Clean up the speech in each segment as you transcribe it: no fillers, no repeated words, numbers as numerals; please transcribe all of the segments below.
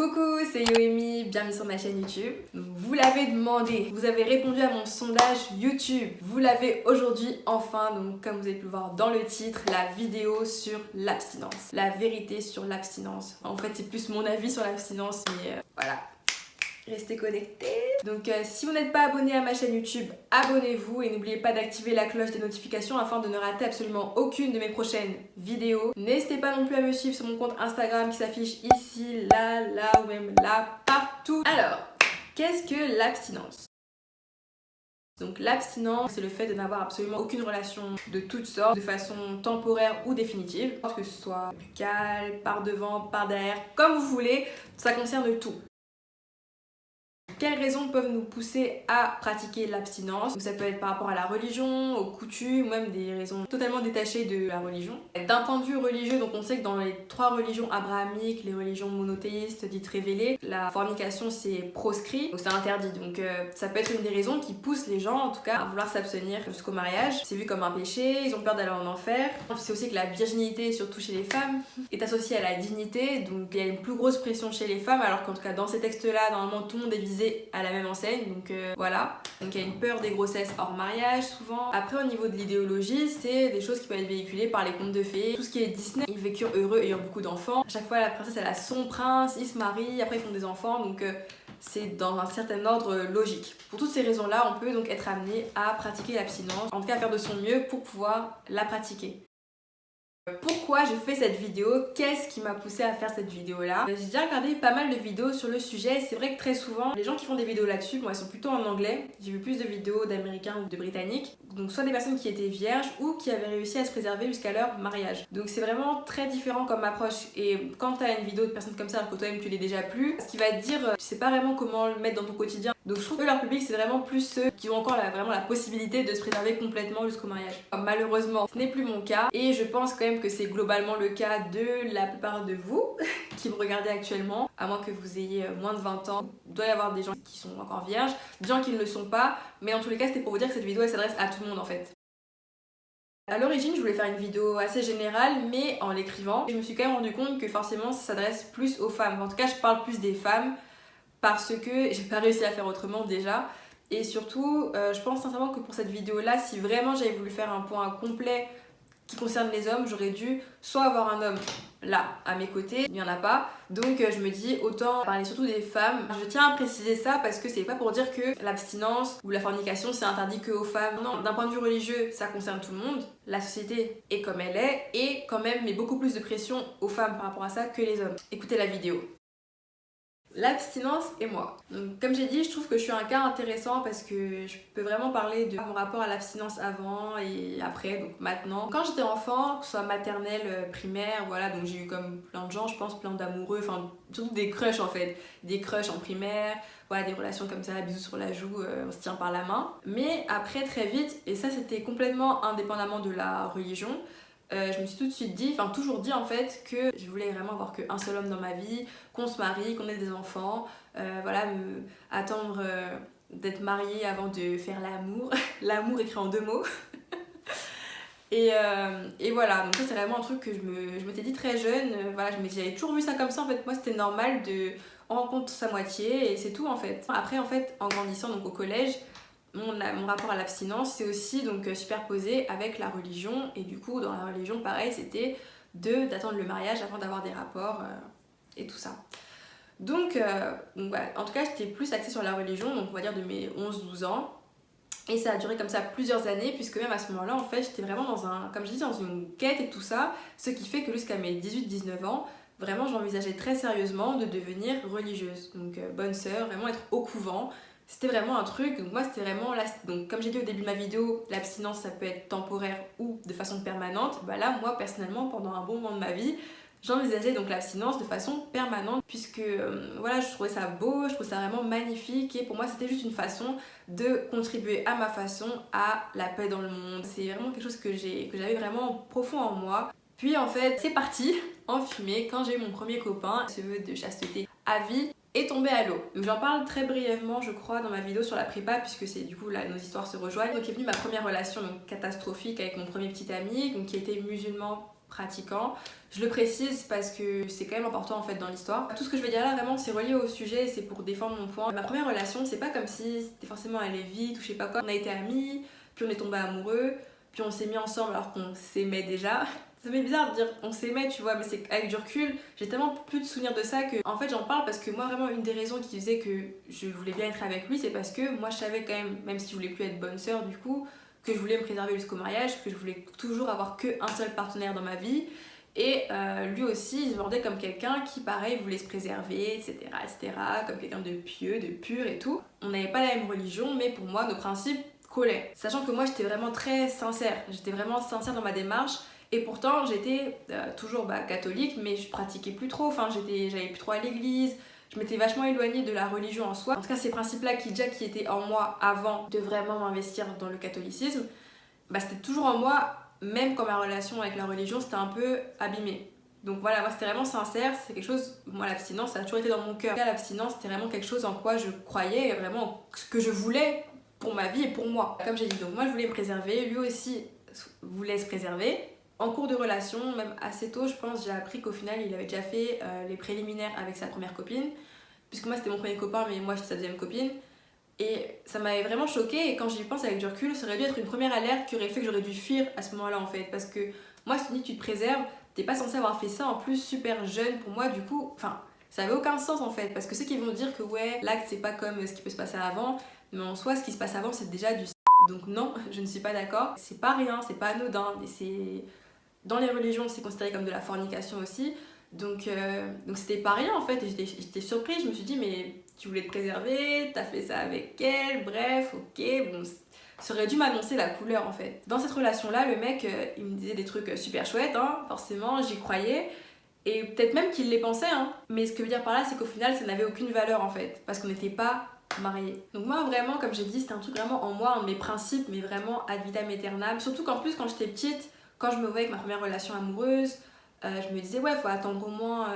Coucou, c'est Yoemi, bienvenue sur ma chaîne YouTube. Vous l'avez demandé, vous avez répondu à mon sondage YouTube. Vous l'avez aujourd'hui enfin, donc comme vous avez pu le voir dans le titre, la vidéo sur l'abstinence. La vérité sur l'abstinence. En fait, c'est plus mon avis sur l'abstinence, mais voilà. Restez connectés. Donc si vous n'êtes pas abonné à ma chaîne YouTube, abonnez-vous et n'oubliez pas d'activer la cloche des notifications afin de ne rater absolument aucune de mes prochaines vidéos. N'hésitez pas non plus à me suivre sur mon compte Instagram qui s'affiche ici, là, ou même là, partout. Alors, qu'est-ce que l'abstinence ? Donc l'abstinence, c'est le fait de n'avoir absolument aucune relation de toutes sortes, de façon temporaire ou définitive. Que ce soit buccal, par devant, par derrière, comme vous voulez, ça concerne tout. Quelles raisons peuvent nous pousser à pratiquer l'abstinence? Ça peut être par rapport à la religion, aux coutumes, ou même des raisons totalement détachées de la religion. D'un point de vue religieux, donc on sait que dans les 3 religions abrahamiques, les religions monothéistes dites révélées, la fornication c'est proscrit, donc c'est interdit. Donc ça peut être une des raisons qui pousse les gens en tout cas à vouloir s'abstenir jusqu'au mariage. C'est vu comme un péché, ils ont peur d'aller en enfer. C'est aussi que la virginité, surtout chez les femmes, est associée à la dignité, donc il y a une plus grosse pression chez les femmes, alors qu'en tout cas dans ces textes-là, normalement tout le monde est visé à la même enseigne, donc voilà. Donc il y a une peur des grossesses hors mariage souvent. Après au niveau de l'idéologie, c'est des choses qui peuvent être véhiculées par les contes de fées. Tout ce qui est Disney, ils vécurent heureux ayant beaucoup d'enfants. À chaque fois la princesse elle a son prince, ils se marient, après ils font des enfants, donc c'est dans un certain ordre logique. Pour toutes ces raisons-là, on peut donc être amené à pratiquer l'abstinence, en tout cas à faire de son mieux pour pouvoir la pratiquer. Pourquoi je fais cette vidéo? Qu'est-ce qui m'a poussé à faire cette vidéo là? J'ai déjà regardé pas mal de vidéos sur le sujet. C'est vrai que très souvent les gens qui font des vidéos là-dessus, bon, elles sont plutôt en anglais. J'ai vu plus de vidéos d'américains ou de britanniques, donc soit des personnes qui étaient vierges ou qui avaient réussi à se préserver jusqu'à leur mariage. Donc c'est vraiment très différent comme approche. Et quand tu as une vidéo de personnes comme ça alors que toi-même tu l'es déjà plus, ce qui va te dire tu sais pas vraiment comment le mettre dans ton quotidien. Donc je trouve que leur public c'est vraiment plus ceux qui ont encore vraiment la possibilité de se préserver complètement jusqu'au mariage. Malheureusement ce n'est plus mon cas et je pense quand même que c'est globalement le cas de la plupart de vous qui me regardez actuellement, à moins que vous ayez moins de 20 ans. Il doit y avoir des gens qui sont encore vierges, des gens qui ne le sont pas, mais dans tous les cas c'était pour vous dire que cette vidéo elle s'adresse à tout le monde en fait. À l'origine, je voulais faire une vidéo assez générale, mais en l'écrivant, je me suis quand même rendu compte que forcément ça s'adresse plus aux femmes. En tout cas, je parle plus des femmes parce que j'ai pas réussi à faire autrement déjà. Et surtout, je pense sincèrement que pour cette vidéo-là, si vraiment j'avais voulu faire un point complet qui concerne les hommes, j'aurais dû soit avoir un homme là à mes côtés, il n'y en a pas, donc je me dis autant parler surtout des femmes. Je tiens à préciser ça parce que c'est pas pour dire que l'abstinence ou la fornication c'est interdit que aux femmes. Non, d'un point de vue religieux ça concerne tout le monde, la société est comme elle est et quand même met beaucoup plus de pression aux femmes par rapport à ça que les hommes. Écoutez la vidéo. L'abstinence et moi. Donc, comme j'ai dit, je trouve que je suis un cas intéressant parce que je peux vraiment parler de mon rapport à l'abstinence avant et après, donc maintenant. Quand j'étais enfant, que ce soit maternelle, primaire, voilà, donc j'ai eu comme plein de gens, je pense, plein d'amoureux, enfin surtout des crushs en fait. Des crushs en primaire, voilà, des relations comme ça, bisous sur la joue, on se tient par la main. Mais après, très vite, et ça c'était complètement indépendamment de la religion, je me suis tout de suite dit, enfin toujours dit en fait, que je voulais vraiment avoir qu'un seul homme dans ma vie, qu'on se marie, qu'on ait des enfants, voilà, attendre d'être mariée avant de faire l'amour, l'amour écrit en 2 mots. Et voilà, donc ça c'est vraiment un truc que je m'étais dit très jeune, voilà, j'avais toujours vu ça comme ça en fait, moi c'était normal de on rencontre sa moitié et c'est tout en fait. Après en fait, en grandissant donc au collège, mon rapport à l'abstinence c'est aussi donc superposé avec la religion et du coup dans la religion pareil c'était d'attendre le mariage avant d'avoir des rapports et tout ça. Donc voilà, en tout cas j'étais plus axée sur la religion, donc on va dire de mes 11-12 ans. Et ça a duré comme ça plusieurs années, puisque même à ce moment-là, en fait, j'étais vraiment comme je dis, dans une quête et tout ça, ce qui fait que jusqu'à mes 18-19 ans, vraiment, j'envisageais très sérieusement de devenir religieuse. Donc, bonne sœur, vraiment être au couvent. C'était vraiment un truc, donc moi, c'était vraiment là. Donc, comme j'ai dit au début de ma vidéo, l'abstinence, ça peut être temporaire ou de façon permanente. Bah là, moi, personnellement, pendant un bon moment de ma vie, j'envisageais donc l'abstinence de façon permanente puisque voilà, je trouvais ça beau, je trouvais ça vraiment magnifique et pour moi c'était juste une façon de contribuer à ma façon à la paix dans le monde. C'est vraiment quelque chose que j'avais vraiment profond en moi. Puis en fait c'est parti en fumée quand j'ai eu mon premier copain, ce vœu de chasteté à vie est tombé à l'eau. Donc j'en parle très brièvement je crois dans ma vidéo sur la prépa puisque c'est du coup là nos histoires se rejoignent. Donc est venue ma première relation donc, catastrophique avec mon premier petit ami donc, qui était musulman pratiquant. Je le précise parce que c'est quand même important en fait dans l'histoire. Tout ce que je vais dire là vraiment c'est relié au sujet, c'est pour défendre mon point. Ma première relation, c'est pas comme si c'était forcément allé vite ou je sais pas quoi. On a été amis, puis on est tombé amoureux, puis on s'est mis ensemble alors qu'on s'aimait déjà. Ça m'est bizarre de dire on s'aimait, tu vois, mais c'est avec du recul, j'ai tellement plus de souvenirs de ça que en fait j'en parle parce que moi vraiment une des raisons qui faisait que je voulais bien être avec lui, c'est parce que moi je savais quand même si je voulais plus être bonne sœur du coup, que je voulais me préserver jusqu'au mariage, que je voulais toujours avoir qu'un seul partenaire dans ma vie. Et lui aussi, il se vendait comme quelqu'un qui, pareil, voulait se préserver, etc., etc., comme quelqu'un de pieux, de pur et tout. On n'avait pas la même religion, mais pour moi, nos principes collaient. Sachant que moi, j'étais vraiment très sincère. J'étais vraiment sincère dans ma démarche. Et pourtant, j'étais toujours catholique, mais je pratiquais plus trop. Enfin, j'allais plus trop à l'église. Je m'étais vachement éloignée de la religion en soi. En tout cas, ces principes-là qui étaient en moi avant de vraiment m'investir dans le catholicisme, c'était toujours en moi, même quand ma relation avec la religion c'était un peu abîmée. Donc voilà, moi c'était vraiment sincère, c'est quelque chose, moi l'abstinence ça a toujours été dans mon cœur. L'abstinence c'était vraiment quelque chose en quoi je croyais, et vraiment ce que je voulais pour ma vie et pour moi. Comme j'ai dit, donc moi je voulais me préserver, lui aussi voulait se préserver. En cours de relation, même assez tôt je pense, j'ai appris qu'au final il avait déjà fait les préliminaires avec sa première copine, puisque moi c'était mon premier copain mais moi j'étais sa deuxième copine. Et ça m'avait vraiment choquée et quand j'y pense avec du recul, ça aurait dû être une première alerte qui aurait fait que j'aurais dû fuir à ce moment-là en fait. Parce que moi, si tu dis que tu te préserves, t'es pas censé avoir fait ça en plus super jeune pour moi du coup. Enfin, ça avait aucun sens en fait. Parce que ceux qui vont dire que ouais, l'acte c'est pas comme ce qui peut se passer avant, mais en soi, ce qui se passe avant c'est déjà du donc non, je ne suis pas d'accord. C'est pas rien, c'est pas anodin. Et c'est... Dans les religions, c'est considéré comme de la fornication aussi. Donc c'était pas rien en fait, et j'étais surprise, je me suis dit mais tu voulais te préserver, t'as fait ça avec elle, bref, ok, bon, ça aurait dû m'annoncer la couleur en fait. Dans cette relation là, le mec il me disait des trucs super chouettes, hein, forcément j'y croyais, et peut-être même qu'il les pensait, hein. Mais ce que je veux dire par là c'est qu'au final ça n'avait aucune valeur en fait, parce qu'on n'était pas mariés. Donc moi vraiment, comme j'ai dit, c'était un truc vraiment en moi, un de mes principes, mais vraiment ad vitam aeternam, surtout qu'en plus quand j'étais petite, quand je me voyais avec ma première relation amoureuse, je me disais ouais faut attendre au moins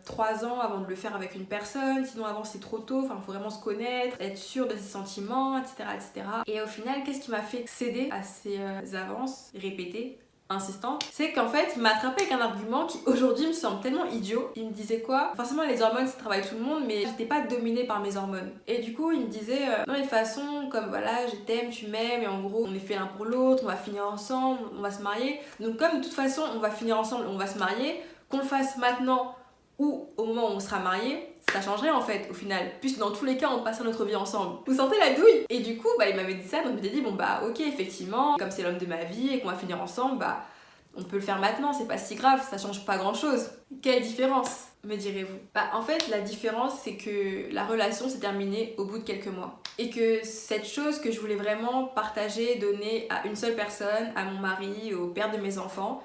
3 ans avant de le faire avec une personne, sinon avant c'est trop tôt, enfin faut vraiment se connaître, être sûr de ses sentiments, etc., etc. Et au final qu'est-ce qui m'a fait céder à ces avances répétées, insistantes, c'est qu'en fait il m'a attrapé avec un argument qui aujourd'hui me semble tellement idiot. Il me disait quoi? Forcément les hormones ça travaille tout le monde, mais j'étais pas dominée par mes hormones. Et du coup il me disait non mais de toute façon comme voilà je t'aime, tu m'aimes, et en gros on est fait l'un pour l'autre, on va finir ensemble, on va se marier. Donc comme de toute façon on va finir ensemble, on va se marier, qu'on le fasse maintenant ou au moment où on sera marié, ça changerait en fait au final, puisque dans tous les cas on passera notre vie ensemble. Vous sentez la douille? Et du coup il m'avait dit ça, donc je m'étais dit bon ok effectivement, comme c'est l'homme de ma vie et qu'on va finir ensemble, on peut le faire maintenant, c'est pas si grave, ça change pas grand chose. Quelle différence, me direz-vous? En fait la différence c'est que la relation s'est terminée au bout de quelques mois. Et que cette chose que je voulais vraiment partager, donner à une seule personne, à mon mari, au père de mes enfants,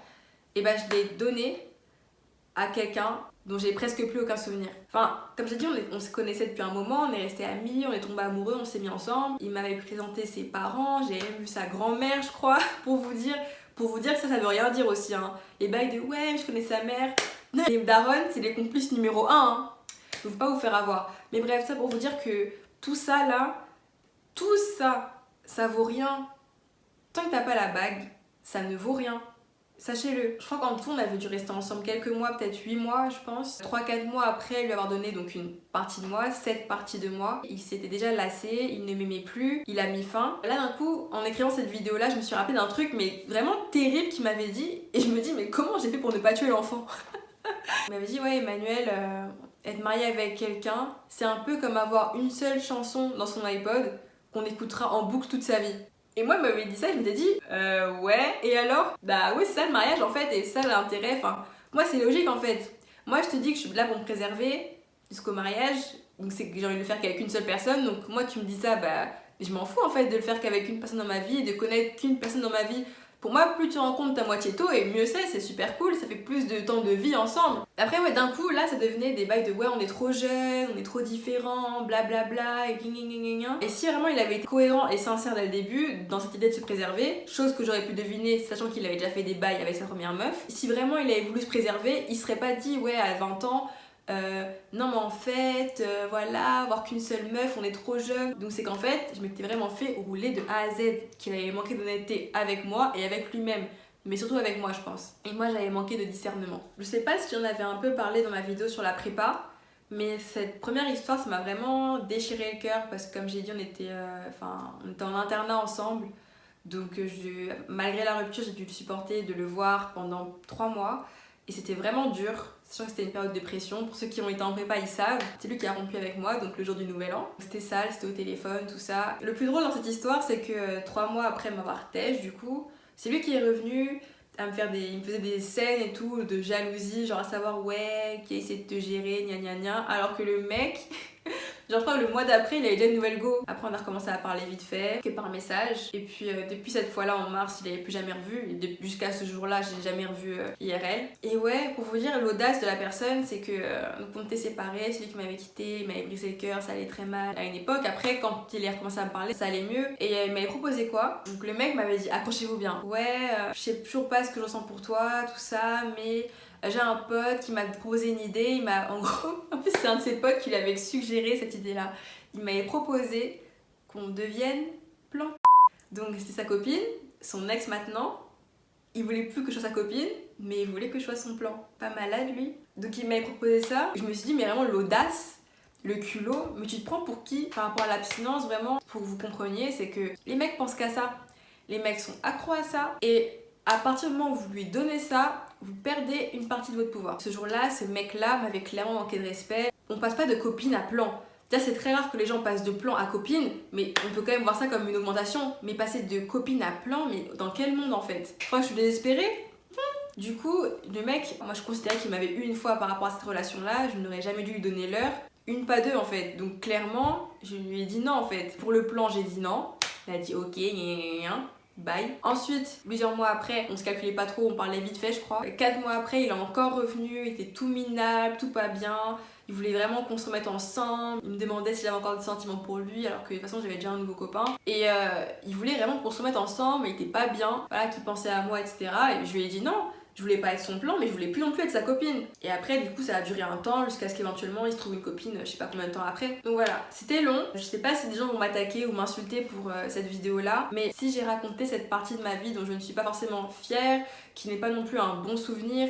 je l'ai donné à quelqu'un dont j'ai presque plus aucun souvenir. Enfin, comme j'ai dit, on se connaissait depuis un moment, on est restés amis, on est tombés amoureux, on s'est mis ensemble. Il m'avait présenté ses parents, j'ai même vu sa grand-mère, je crois, pour vous dire que ça veut rien dire aussi, hein. Les bails de ouais, je connais sa mère. Non, les darons, c'est les complices numéro 1, hein. Donc faut pas vous faire avoir. Mais bref, ça pour vous dire que tout ça là, tout ça, ça vaut rien. Tant que t'as pas la bague, ça ne vaut rien. Sachez-le. Je crois qu'en tout, on avait dû rester ensemble quelques mois, peut-être 8 mois, je pense. 3-4 mois après lui avoir donné donc une partie de moi, 7 parties de moi. Il s'était déjà lassé, il ne m'aimait plus, il a mis fin. Là, d'un coup, en écrivant cette vidéo-là, je me suis rappelé d'un truc, mais vraiment terrible qu'il m'avait dit. Et je me dis, mais comment j'ai fait pour ne pas tuer l'enfant? Il m'avait dit, ouais, Emmanuel, être marié avec quelqu'un, c'est un peu comme avoir une seule chanson dans son iPod qu'on écoutera en boucle toute sa vie. Et moi, il m'avait dit ça, je m'étais dit, ouais, et alors? Oui, c'est ça le mariage en fait, et ça l'intérêt, enfin, moi c'est logique en fait. Moi je te dis que je suis là pour me préserver jusqu'au mariage, donc c'est que j'ai envie de le faire qu'avec une seule personne, donc moi tu me dis ça, je m'en fous en fait de le faire qu'avec une personne dans ma vie et de connaître qu'une personne dans ma vie. Pour moi, plus tu rencontres ta moitié tôt, et mieux c'est super cool, ça fait plus de temps de vie ensemble. Après, ouais, d'un coup, là, ça devenait des bails de ouais, on est trop jeunes, on est trop différents, blablabla, et gna. Et si vraiment il avait été cohérent et sincère dès le début, dans cette idée de se préserver, chose que j'aurais pu deviner, sachant qu'il avait déjà fait des bails avec sa première meuf, si vraiment il avait voulu se préserver, il serait pas dit, ouais, à 20 ans, non mais en fait voilà, avoir qu'une seule meuf, on est trop jeune. Donc c'est qu'en fait je m'étais vraiment fait rouler de A à Z, qu'il avait manqué d'honnêteté avec moi et avec lui-même, mais surtout avec moi, je pense. Et moi, j'avais manqué de discernement. Je sais pas si j'en avais un peu parlé dans ma vidéo sur la prépa, mais cette première histoire, ça m'a vraiment déchiré le cœur parce que comme j'ai dit, on était en internat ensemble. Donc malgré la rupture, j'ai dû le supporter, de le voir pendant 3 mois. Et c'était vraiment dur, sachant que c'était une période de pression. Pour ceux qui ont été en prépa, ils savent. C'est lui qui a rompu avec moi, donc le jour du nouvel an. C'était sale, c'était au téléphone, tout ça. Le plus drôle dans cette histoire, c'est que 3 mois après m'avoir têche, du coup, c'est lui qui est revenu à me faire il me faisait des scènes et tout, de jalousie, genre à savoir, ouais, qui a essayé de te gérer, gna gna gna. Alors que le mec... Genre, je crois que le mois d'après, il avait déjà une nouvelle go. Après, on a recommencé à parler vite fait, que par message. Et puis, depuis cette fois-là, en mars, il n'avait plus jamais revu. Et jusqu'à ce jour-là, je l'ai jamais revu IRL. Et ouais, pour vous dire, l'audace de la personne, c'est que donc on était séparés, c'est lui qui m'avait quitté, il m'avait brisé le cœur, ça allait très mal à une époque. Après, quand il a recommencé à me parler, ça allait mieux. Et il m'avait proposé quoi? Donc, le mec m'avait dit, accrochez-vous bien. Ouais, je sais toujours pas ce que je ressens pour toi, tout ça, mais... J'ai un pote qui m'a proposé une idée, en plus c'est un de ses potes qui lui avait suggéré cette idée-là. Il m'avait proposé qu'on devienne plan. Donc c'était sa copine, son ex maintenant. Il voulait plus que je sois sa copine, mais il voulait que je sois son plan. Pas malade lui. Donc il m'avait proposé ça. Je me suis dit mais vraiment l'audace, le culot, mais tu te prends pour qui par rapport à l'abstinence vraiment? Pour que vous compreniez, c'est que les mecs pensent qu'à ça. Les mecs sont accros à ça et à partir du moment où vous lui donnez ça, vous perdez une partie de votre pouvoir. Ce jour-là, ce mec-là m'avait clairement manqué de respect. On passe pas de copine à plan. C'est très rare que les gens passent de plan à copine, mais on peut quand même voir ça comme une augmentation. Mais passer de copine à plan, mais dans quel monde en fait? Je crois que je suis désespérée. Du coup, le mec, moi je considérais qu'il m'avait eu une fois par rapport à cette relation-là, je n'aurais jamais dû lui donner l'heure. Une, pas deux en fait. Donc clairement, je lui ai dit non en fait. Pour le plan, j'ai dit non. Il a dit ok, bye. Ensuite, plusieurs mois après, on se calculait pas trop, on parlait vite fait je crois. 4 mois après, il est encore revenu, il était tout minable, tout pas bien. Il voulait vraiment qu'on se remette ensemble. Il me demandait si j'avais encore des sentiments pour lui, alors que de toute façon j'avais déjà un nouveau copain. Et il voulait vraiment qu'on se remette ensemble, mais il était pas bien, voilà, qu'il pensait à moi, etc. Et je lui ai dit non. Je voulais pas être son plan, mais je voulais plus non plus être sa copine. Et après, du coup, ça a duré un temps jusqu'à ce qu'éventuellement il se trouve une copine, je sais pas combien de temps après. Donc voilà, c'était long. Je sais pas si des gens vont m'attaquer ou m'insulter pour cette vidéo-là, mais si j'ai raconté cette partie de ma vie dont je ne suis pas forcément fière, qui n'est pas non plus un bon souvenir,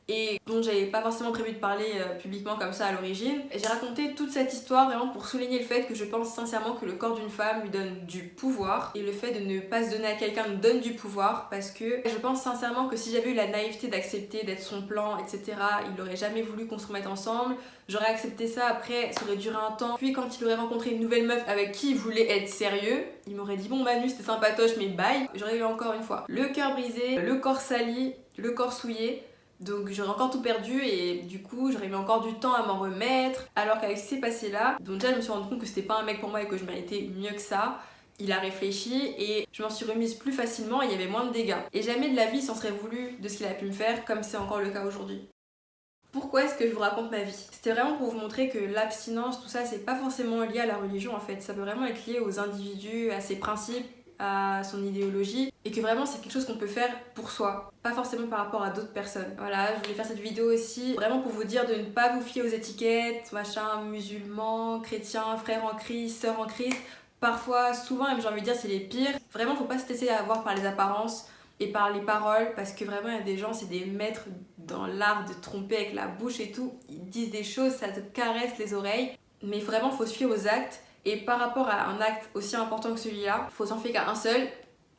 et dont j'avais pas forcément prévu de parler publiquement comme ça à l'origine. J'ai raconté toute cette histoire vraiment pour souligner le fait que je pense sincèrement que le corps d'une femme lui donne du pouvoir et le fait de ne pas se donner à quelqu'un nous donne du pouvoir parce que je pense sincèrement que si j'avais eu la naïveté d'accepter d'être son plan, etc., il aurait jamais voulu qu'on se remette ensemble. J'aurais accepté ça, après ça aurait duré un temps, puis quand il aurait rencontré une nouvelle meuf avec qui il voulait être sérieux, il m'aurait dit bon Manu c'était sympatoche mais bye. J'aurais eu encore une fois le cœur brisé, le corps sali, le corps souillé. Donc j'aurais encore tout perdu et du coup j'aurais mis encore du temps à m'en remettre. Alors qu'avec ce qui s'est passé là, donc déjà je me suis rendu compte que c'était pas un mec pour moi et que je méritais mieux que ça. Il a réfléchi et je m'en suis remise plus facilement et il y avait moins de dégâts. Et jamais de la vie il s'en serait voulu de ce qu'il a pu me faire comme c'est encore le cas aujourd'hui. Pourquoi est-ce que je vous raconte ma vie? C'était vraiment pour vous montrer que l'abstinence, tout ça, c'est pas forcément lié à la religion en fait. Ça peut vraiment être lié aux individus, à ses principes, à son idéologie et que vraiment c'est quelque chose qu'on peut faire pour soi, pas forcément par rapport à d'autres personnes. Voilà, je voulais faire cette vidéo aussi vraiment pour vous dire de ne pas vous fier aux étiquettes, machin, musulman, chrétien, frère en Christ, sœur en Christ. Parfois, souvent, même j'ai envie de dire c'est les pires. Vraiment, faut pas se laisser avoir par les apparences et par les paroles parce que vraiment il y a des gens, c'est des maîtres dans l'art de tromper avec la bouche et tout. Ils disent des choses, ça te caresse les oreilles, mais vraiment faut se fier aux actes. Et par rapport à un acte aussi important que celui-là, il faut s'en fier qu'à un seul,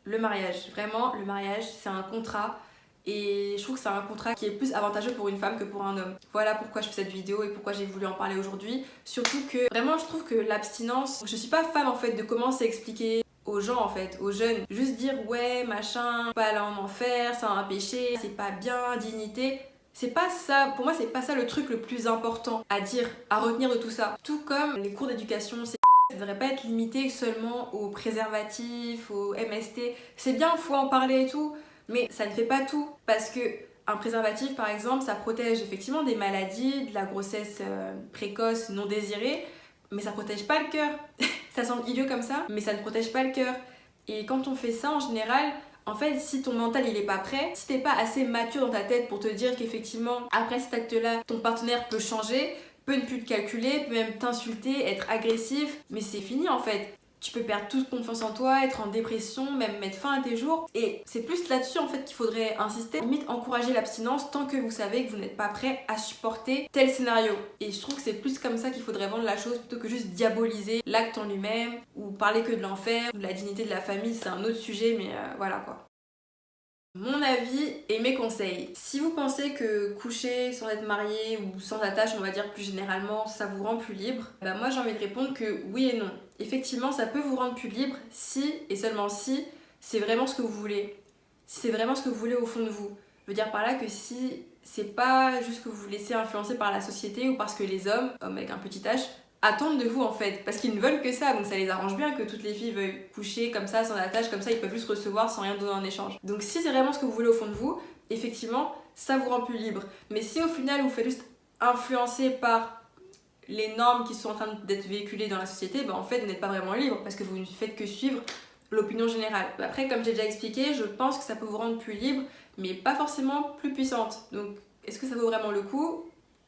le mariage. Vraiment, le mariage, c'est un contrat. Et je trouve que c'est un contrat qui est plus avantageux pour une femme que pour un homme. Voilà pourquoi je fais cette vidéo et pourquoi j'ai voulu en parler aujourd'hui. Surtout que, vraiment, je trouve que l'abstinence... Je suis pas fan, en fait, de commencer à expliquer aux gens, en fait, aux jeunes. Juste dire, ouais, machin, pas aller en enfer, c'est un péché, c'est pas bien, dignité... C'est pas ça, pour moi c'est pas ça le truc le plus important à dire, à retenir de tout ça. Tout comme les cours d'éducation, ça devrait pas être limité seulement aux préservatifs, aux MST. C'est bien, faut en parler et tout, mais ça ne fait pas tout. Parce que un préservatif par exemple, ça protège effectivement des maladies, de la grossesse précoce non désirée, mais ça protège pas le cœur. Ça semble idiot comme ça, mais ça ne protège pas le cœur. Et quand on fait ça en général, en fait, si ton mental il est pas prêt, si t'es pas assez mature dans ta tête pour te dire qu'effectivement, après cet acte-là, ton partenaire peut changer, peut ne plus te calculer, peut même t'insulter, être agressif, mais c'est fini en fait. tu peux perdre toute confiance en toi, être en dépression, même mettre fin à tes jours. Et c'est plus là-dessus en fait qu'il faudrait insister. Limite encourager l'abstinence tant que vous savez que vous n'êtes pas prêt à supporter tel scénario. Et je trouve que c'est plus comme ça qu'il faudrait vendre la chose plutôt que juste diaboliser l'acte en lui-même ou parler que de l'enfer, de la dignité de la famille, c'est un autre sujet, mais voilà quoi. Mon avis et mes conseils. Si vous pensez que coucher sans être marié ou sans attache, on va dire plus généralement, ça vous rend plus libre, bah moi j'ai envie de répondre que oui et non. Effectivement, ça peut vous rendre plus libre si et seulement si c'est vraiment ce que vous voulez. Si c'est vraiment ce que vous voulez au fond de vous. Je veux dire par là que si c'est pas juste que vous vous laissez influencer par la société ou parce que les hommes avec un petit h, attendent de vous en fait, parce qu'ils ne veulent que ça, donc ça les arrange bien que toutes les filles veuillent coucher comme ça, sans attache, comme ça ils peuvent juste recevoir sans rien donner en échange. Donc si c'est vraiment ce que vous voulez au fond de vous, effectivement, ça vous rend plus libre. Mais si au final vous faites juste influencer par les normes qui sont en train d'être véhiculées dans la société, ben en fait vous n'êtes pas vraiment libre, parce que vous ne faites que suivre l'opinion générale. Après, comme j'ai déjà expliqué, je pense que ça peut vous rendre plus libre, mais pas forcément plus puissante. Donc est-ce que ça vaut vraiment le coup ?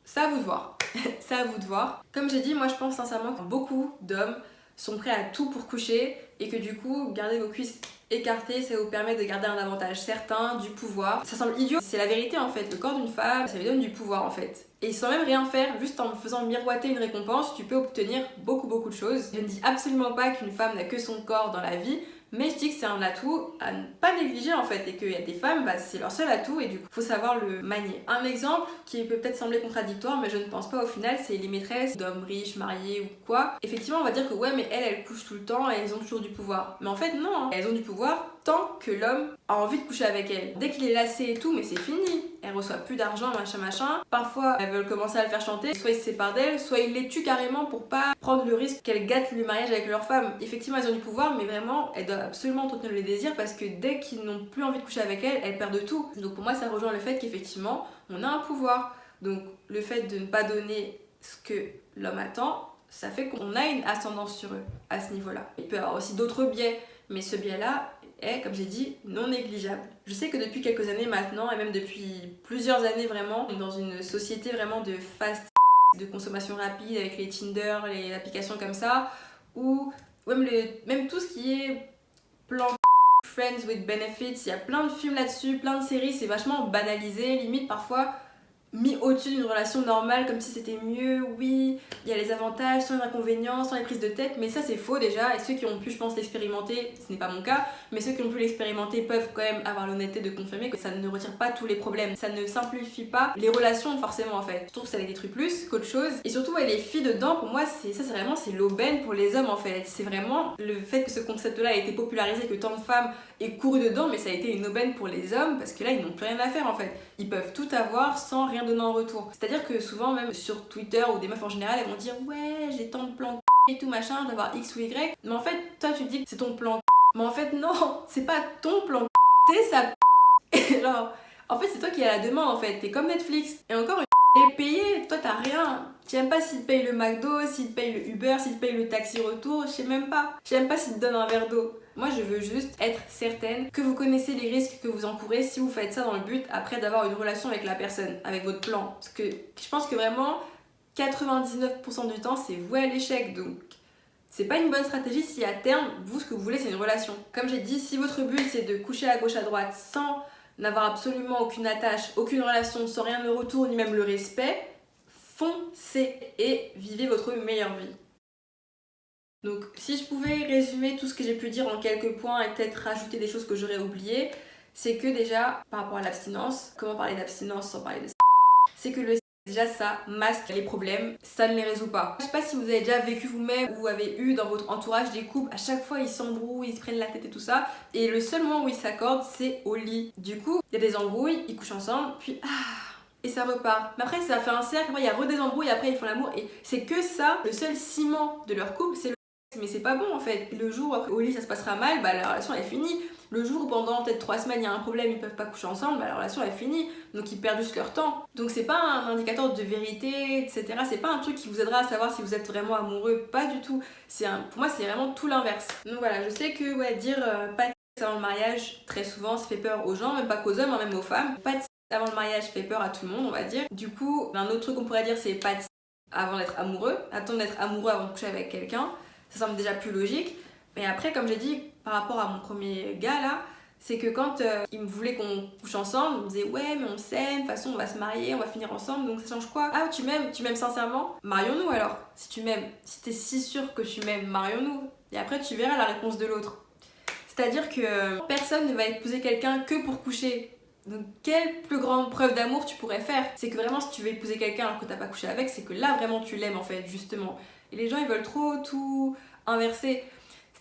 C'est à vous de voir. C'est à vous de voir. Comme j'ai dit, moi je pense sincèrement que beaucoup d'hommes sont prêts à tout pour coucher et que du coup, garder vos cuisses écartées, ça vous permet de garder un avantage certain, du pouvoir. Ça semble idiot, c'est la vérité en fait. Le corps d'une femme, ça lui donne du pouvoir en fait. Et sans même rien faire, juste en faisant miroiter une récompense, tu peux obtenir beaucoup de choses. Je ne dis absolument pas qu'une femme n'a que son corps dans la vie, mais je dis que c'est un atout à ne pas négliger en fait, et qu'il y a des femmes, bah, c'est leur seul atout et du coup faut savoir le manier. Un exemple qui peut peut-être sembler contradictoire, mais je ne pense pas au final, c'est les maîtresses d'hommes riches, mariés ou quoi. Effectivement on va dire que ouais, mais elles couchent tout le temps et elles ont toujours du pouvoir. Mais en fait non, hein. Elles ont du pouvoir tant que l'homme a envie de coucher avec elles. Dès qu'il est lassé et tout, mais c'est fini. Elle reçoit plus d'argent, machin. Parfois, elles veulent commencer à le faire chanter. Soit ils se séparent d'elle, soit ils les tuent carrément pour pas prendre le risque qu'elles gâtent le mariage avec leur femme. Effectivement, elles ont du pouvoir, mais vraiment, elles doivent absolument entretenir le désir parce que dès qu'ils n'ont plus envie de coucher avec elles, elles perdent tout. Donc pour moi, ça rejoint le fait qu'effectivement, on a un pouvoir. Donc le fait de ne pas donner ce que l'homme attend, ça fait qu'on a une ascendance sur eux à ce niveau-là. Il peut y avoir aussi d'autres biais, mais ce biais-là est, comme j'ai dit, non négligeable. Je sais que depuis quelques années maintenant, et même depuis plusieurs années vraiment, on est dans une société vraiment de fast, de consommation rapide avec les Tinder, les applications comme ça, ou même tout ce qui est plan Friends with Benefits, il y a plein de films là-dessus, plein de séries, c'est vachement banalisé, limite parfois mis au-dessus d'une relation normale comme si c'était mieux. Oui, il y a les avantages sans les inconvénients, sans les prises de tête, mais ça c'est faux déjà, et ceux qui ont pu, je pense, l'expérimenter, ce n'est pas mon cas, mais ceux qui ont pu l'expérimenter peuvent quand même avoir l'honnêteté de confirmer que ça ne retire pas tous les problèmes, ça ne simplifie pas les relations forcément en fait. Je trouve que ça les détruit plus qu'autre chose, et surtout les filles dedans, pour moi c'est vraiment l'aubaine pour les hommes en fait. C'est vraiment le fait que ce concept là a été popularisé, que tant de femmes aient couru dedans, mais ça a été une aubaine pour les hommes parce que là ils n'ont plus rien à faire en fait, ils peuvent tout avoir sans rien donner en retour. C'est-à-dire que souvent même sur Twitter ou des meufs en général, elles vont dire ouais j'ai tant de plans et tout machin, d'avoir X ou Y, mais en fait toi tu dis que c'est ton plan, mais en fait non, c'est pas ton plan, t'es sa genre en fait c'est toi qui as la demande en fait, t'es comme Netflix, et encore une est payée, toi t'as rien. Je sais même pas s'il te paye le McDo, s'il te paye le Uber, s'il te paye le taxi retour, je sais même pas. Je sais même pas s'il te donne un verre d'eau. Moi je veux juste être certaine que vous connaissez les risques que vous encourez si vous faites ça dans le but après d'avoir une relation avec la personne, avec votre plan. Parce que je pense que vraiment 99% du temps c'est voué à l'échec, donc c'est pas une bonne stratégie si à terme, vous ce que vous voulez c'est une relation. Comme j'ai dit, si votre but c'est de coucher à gauche à droite sans n'avoir absolument aucune attache, aucune relation, sans rien de retour, ni même le respect, foncez et vivez votre meilleure vie. Donc si je pouvais résumer tout ce que j'ai pu dire en quelques points et peut-être rajouter des choses que j'aurais oubliées, c'est que déjà, par rapport à l'abstinence, comment parler d'abstinence sans parler de c'est que le déjà ça masque les problèmes, ça ne les résout pas. Je sais pas si vous avez déjà vécu vous-même ou avez eu dans votre entourage des couples, à chaque fois ils s'embrouillent, ils se prennent la tête et tout ça, et le seul moment où ils s'accordent c'est au lit. Du coup, il y a des embrouilles, ils couchent ensemble, puis et ça repart. Mais après ça fait un cercle, après il y a redésembrouille, après ils font l'amour, et c'est que ça, le seul ciment de leur couple, c'est le mais c'est pas bon en fait. Le jour où après, au lit ça se passera mal, bah la relation est finie. Le jour où pendant peut-être 3 semaines il y a un problème, ils peuvent pas coucher ensemble, bah la relation est finie. Donc ils perdent juste leur temps. Donc c'est pas un indicateur de vérité, etc. C'est pas un truc qui vous aidera à savoir si vous êtes vraiment amoureux, pas du tout. Pour moi c'est vraiment tout l'inverse. Donc voilà, je sais que dire pas de sexe avant le mariage, très souvent ça fait peur aux gens, même pas qu'aux hommes, hein, même aux femmes. Pas de sexe avant le mariage fait peur à tout le monde, on va dire. Du coup, un autre truc qu'on pourrait dire c'est pas de sexe avant d'être amoureux, attendre d'être amoureux avant de coucher avec quelqu'un. Ça semble déjà plus logique. Mais après, comme j'ai dit, par rapport à mon premier gars là, c'est que quand il me voulait qu'on couche ensemble, il me disait ouais mais on s'aime, de toute façon on va se marier, on va finir ensemble, donc ça change quoi? Ah tu m'aimes sincèrement? Marions-nous alors, si tu m'aimes. Si t'es si sûr que tu m'aimes, marions-nous. Et après tu verras la réponse de l'autre. C'est-à-dire que personne ne va épouser quelqu'un que pour coucher. Donc quelle plus grande preuve d'amour tu pourrais faire? C'est que vraiment si tu veux épouser quelqu'un alors que t'as pas couché avec, c'est que là vraiment tu l'aimes en fait, justement. Et les gens ils veulent trop tout inverser.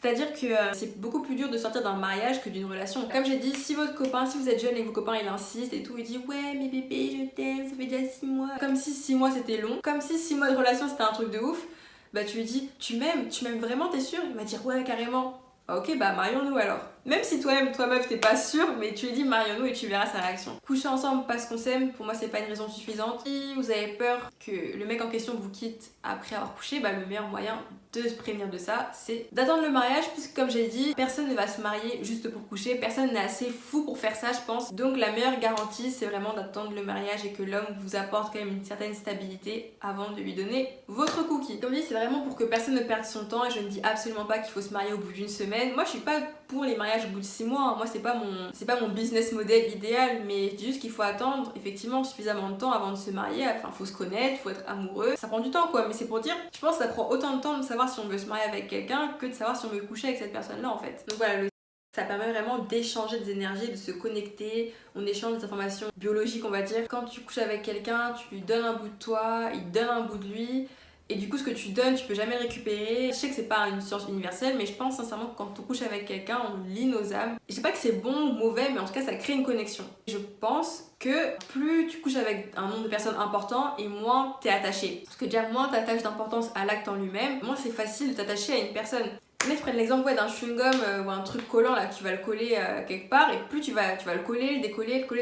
C'est-à-dire que c'est beaucoup plus dur de sortir d'un mariage que d'une relation. Comme j'ai dit, si votre copain, si vous êtes jeune et que vos copains il insiste et tout, il dit ouais mais bébé je t'aime, ça fait déjà 6 mois. Comme si 6 mois c'était long, comme si 6 mois de relation c'était un truc de ouf. Bah tu lui dis tu m'aimes vraiment, t'es sûr? Il va dire ouais carrément. Ah, ok bah marions-nous alors. Même si toi-même, toi meuf t'es pas sûre, mais tu lui dis marions-nous et tu verras sa réaction. Coucher ensemble parce qu'on s'aime, pour moi c'est pas une raison suffisante. Si vous avez peur que le mec en question vous quitte après avoir couché, bah le meilleur moyen de se prévenir de ça, c'est d'attendre le mariage, puisque comme j'ai dit, personne ne va se marier juste pour coucher, personne n'est assez fou pour faire ça je pense. Donc la meilleure garantie c'est vraiment d'attendre le mariage et que l'homme vous apporte quand même une certaine stabilité avant de lui donner votre cookie. Comme je dis, c'est vraiment pour que personne ne perde son temps et je ne dis absolument pas qu'il faut se marier au bout d'une semaine. Moi je suis pas pour les mariages au bout de 6 mois, moi c'est pas mon business model idéal, mais je dis juste qu'il faut attendre effectivement suffisamment de temps avant de se marier, enfin faut se connaître, faut être amoureux, ça prend du temps quoi, mais c'est pour dire, je pense que ça prend autant de temps de savoir si on veut se marier avec quelqu'un que de savoir si on veut coucher avec cette personne là en fait. Donc voilà, ça permet vraiment d'échanger des énergies, de se connecter, on échange des informations biologiques on va dire. Quand tu couches avec quelqu'un, tu lui donnes un bout de toi, il donne un bout de lui. Et du coup, ce que tu donnes, tu peux jamais le récupérer. Je sais que c'est pas une science universelle, mais je pense sincèrement que quand on couche avec quelqu'un, on lie nos âmes. Je sais pas que c'est bon ou mauvais, mais en tout cas, ça crée une connexion. Je pense que plus tu couches avec un nombre de personnes important et moins t'es attaché. Parce que déjà, moins t'attaches d'importance à l'acte en lui-même, moins c'est facile de t'attacher à une personne. Mais je prends l'exemple d'un chewing-gum ou un truc collant là, tu vas le coller quelque part, et plus tu vas le coller, le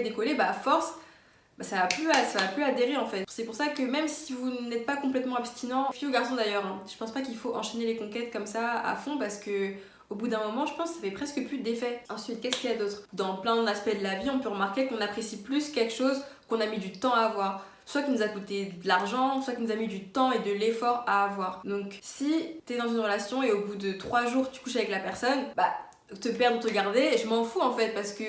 décoller, bah à force, bah ça va plus adhérer en fait. C'est pour ça que même si vous n'êtes pas complètement abstinent, filles ou garçons d'ailleurs, hein, je pense pas qu'il faut enchaîner les conquêtes comme ça à fond parce que au bout d'un moment, je pense que ça fait presque plus d'effet. Ensuite, qu'est-ce qu'il y a d'autre? Dans plein d'aspects de la vie, on peut remarquer qu'on apprécie plus quelque chose qu'on a mis du temps à avoir. Soit qui nous a coûté de l'argent, soit qui nous a mis du temps et de l'effort à avoir. Donc si t'es dans une relation et au bout de 3 jours tu couches avec la personne, bah te perdre ou te garder, je m'en fous en fait parce que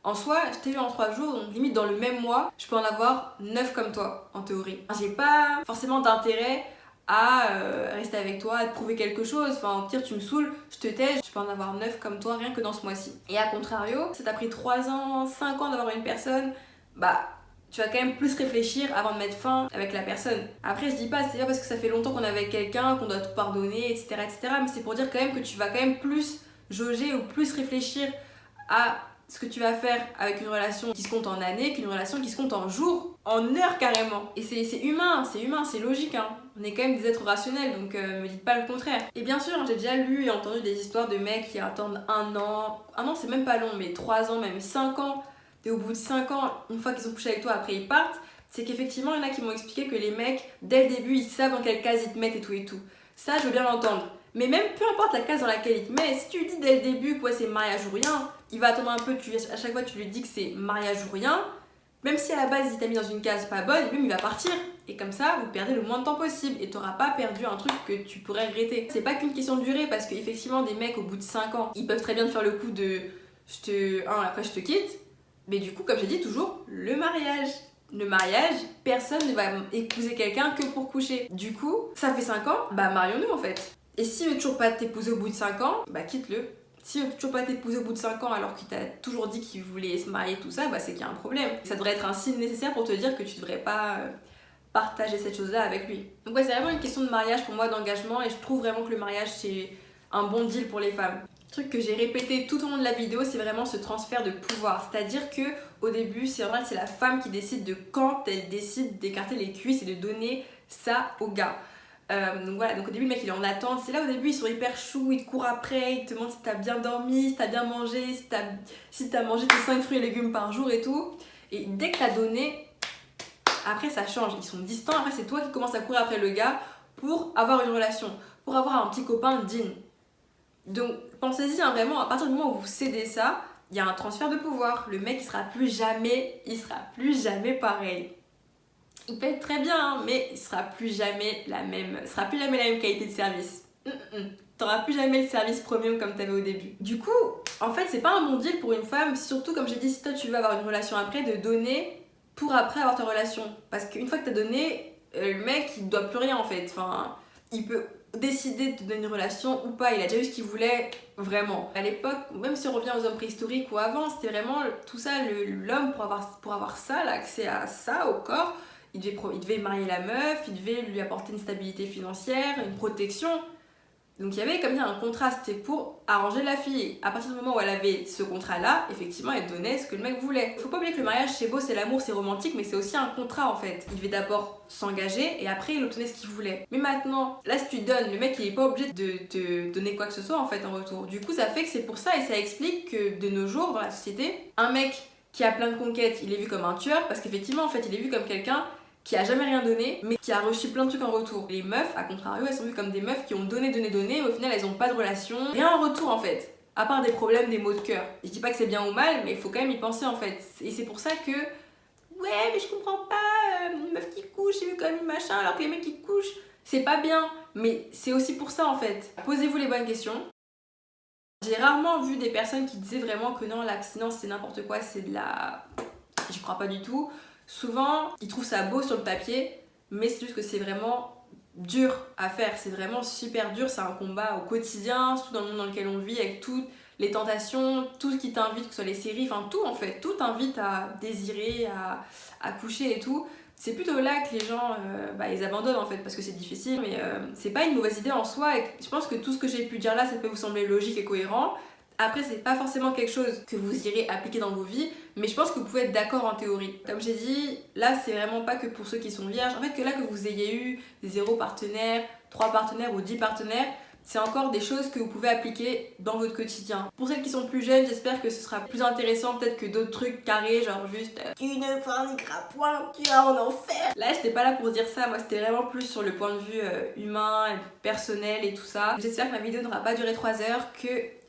en soi, je t'ai vu en 3 jours, donc limite dans le même mois, je peux en avoir 9 comme toi, en théorie. J'ai pas forcément d'intérêt à rester avec toi, à te prouver quelque chose. Enfin, au pire, tu me saoules, je te tais, je peux en avoir 9 comme toi rien que dans ce mois-ci. Et à contrario, ça t'a pris 3 ans, 5 ans d'avoir une personne, bah tu vas quand même plus réfléchir avant de mettre fin avec la personne. Après, je dis pas, c'est pas parce que ça fait longtemps qu'on est avec quelqu'un qu'on doit tout pardonner, etc., etc. Mais c'est pour dire quand même que tu vas quand même plus jauger ou plus réfléchir à ce que tu vas faire avec une relation qui se compte en années qu'une relation qui se compte en jours, en heures carrément. Et c'est humain, c'est logique, hein. On est quand même des êtres rationnels, donc me dites pas le contraire. Et bien sûr, j'ai déjà lu et entendu des histoires de mecs qui attendent 1 an, 1 an c'est même pas long, mais 3 ans, même 5 ans, et au bout de 5 ans, une fois qu'ils ont couché avec toi, après ils partent. C'est qu'effectivement, il y en a qui m'ont expliqué que les mecs, dès le début, ils savent dans quelle case ils te mettent et tout et tout. Ça, je veux bien l'entendre. Mais même peu importe la case dans laquelle il te met, si tu lui dis dès le début que ouais, c'est mariage ou rien, il va attendre un peu, à chaque fois tu lui dis que c'est mariage ou rien, même si à la base il t'a mis dans une case pas bonne, lui il va partir. Et comme ça, vous perdez le moins de temps possible et t'auras pas perdu un truc que tu pourrais regretter. C'est pas qu'une question de durée parce qu'effectivement, des mecs au bout de 5 ans, ils peuvent très bien te faire le coup de après je te quitte. Mais du coup, comme j'ai dit, toujours le mariage. Le mariage, personne ne va épouser quelqu'un que pour coucher. Du coup, ça fait 5 ans, bah marions-nous en fait. Et s'il veut toujours pas t'épouser au bout de 5 ans, bah quitte-le. S'il veut toujours pas t'épouser au bout de 5 ans alors qu'il t'a toujours dit qu'il voulait se marier, tout ça, bah c'est qu'il y a un problème. Ça devrait être un signe nécessaire pour te dire que tu devrais pas partager cette chose-là avec lui. Donc ouais, c'est vraiment une question de mariage pour moi, d'engagement, et je trouve vraiment que le mariage c'est un bon deal pour les femmes. Le truc que j'ai répété tout au long de la vidéo, c'est vraiment ce transfert de pouvoir. C'est-à-dire que au début, c'est la femme qui décide de quand elle décide d'écarter les cuisses et de donner ça au gars. Donc voilà, donc au début le mec il est en attente, c'est là au début ils sont hyper choux, ils te courent après, ils te demandent si t'as bien dormi, si t'as bien mangé, si t'as mangé tes 5 fruits et légumes par jour et tout. Et dès que t'as donné, après ça change, ils sont distants, après c'est toi qui commences à courir après le gars pour avoir une relation, pour avoir un petit copain digne. Donc pensez-y, hein, vraiment, à partir du moment où vous cédez ça, il y a un transfert de pouvoir. Le mec il sera plus jamais pareil. Il peut être très bien, hein, mais il sera plus jamais la même qualité de service. T'auras plus jamais le service premium comme t'avais au début. Du coup, en fait, c'est pas un bon deal pour une femme, surtout comme j'ai dit, si toi tu veux avoir une relation après, de donner pour après avoir ta relation. Parce qu'une fois que t'as donné, le mec il doit plus rien en fait. Enfin, il peut décider de te donner une relation ou pas, il a déjà eu ce qu'il voulait vraiment. À l'époque, même si on revient aux hommes préhistoriques ou avant, c'était vraiment tout ça, l'homme pour avoir ça, l'accès à ça, au corps, il devait marier la meuf, il devait lui apporter une stabilité financière, une protection. Donc il y avait comme ça un contrat, c'était pour arranger la fille. À partir du moment où elle avait ce contrat-là, effectivement, elle donnait ce que le mec voulait. Faut pas oublier que le mariage, c'est beau, c'est l'amour, c'est romantique, mais c'est aussi un contrat en fait. Il devait d'abord s'engager et après il obtenait ce qu'il voulait. Mais maintenant, là si tu donnes, le mec il est pas obligé de te donner quoi que ce soit en fait en retour. Du coup ça fait que c'est pour ça et ça explique que de nos jours dans la société, un mec qui a plein de conquêtes, il est vu comme un tueur parce qu'effectivement en fait il est vu comme quelqu'un qui a jamais rien donné, mais qui a reçu plein de trucs en retour. Les meufs, à contrario, elles sont vues comme des meufs qui ont donné, mais au final elles ont pas de relation, rien en retour en fait, à part des problèmes, des maux de cœur. Je dis pas que c'est bien ou mal, mais il faut quand même y penser en fait. Et c'est pour ça que, ouais, mais je comprends pas, une meuf qui couche, c'est vu comme une machin, alors que les mecs qui couchent, c'est pas bien. Mais c'est aussi pour ça en fait. Posez-vous les bonnes questions. J'ai rarement vu des personnes qui disaient vraiment que non, l'abstinence c'est n'importe quoi, c'est de la... J'y crois pas du tout. Souvent, ils trouvent ça beau sur le papier, mais c'est juste que c'est vraiment dur à faire. C'est vraiment super dur. C'est un combat au quotidien, surtout dans le monde dans lequel on vit, avec toutes les tentations, tout ce qui t'invite, que ce soit les séries, enfin tout en fait. Tout t'invite à désirer, à coucher et tout. C'est plutôt là que les gens ils abandonnent en fait parce que c'est difficile, mais c'est pas une mauvaise idée en soi. Et je pense que tout ce que j'ai pu dire là, ça peut vous sembler logique et cohérent. Après, c'est pas forcément quelque chose que vous irez appliquer dans vos vies, mais je pense que vous pouvez être d'accord en théorie. Comme j'ai dit, là, c'est vraiment pas que pour ceux qui sont vierges. En fait, que là, que vous ayez eu 0 partenaire, 3 partenaires ou 10 partenaires, c'est encore des choses que vous pouvez appliquer dans votre quotidien. Pour celles qui sont plus jeunes, j'espère que ce sera plus intéressant peut-être que d'autres trucs carrés, genre juste tu ne forniqueras point, tu iras en enfer. Là, j'étais pas là pour dire ça, moi c'était vraiment plus sur le point de vue humain, personnel et tout ça. J'espère que ma vidéo n'aura pas duré 3 heures, que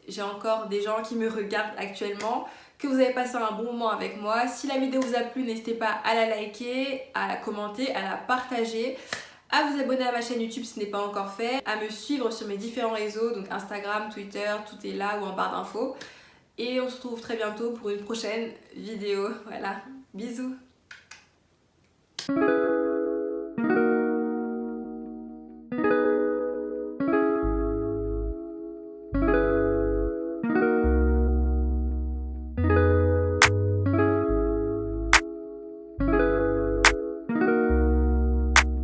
j'ai encore des gens qui me regardent actuellement, que vous avez passé un bon moment avec moi. Si la vidéo vous a plu, n'hésitez pas à la liker, à la commenter, à la partager, à vous abonner à ma chaîne YouTube si ce n'est pas encore fait, à me suivre sur mes différents réseaux, donc Instagram, Twitter, tout est là ou en barre d'infos. Et on se retrouve très bientôt pour une prochaine vidéo. Voilà, bisous.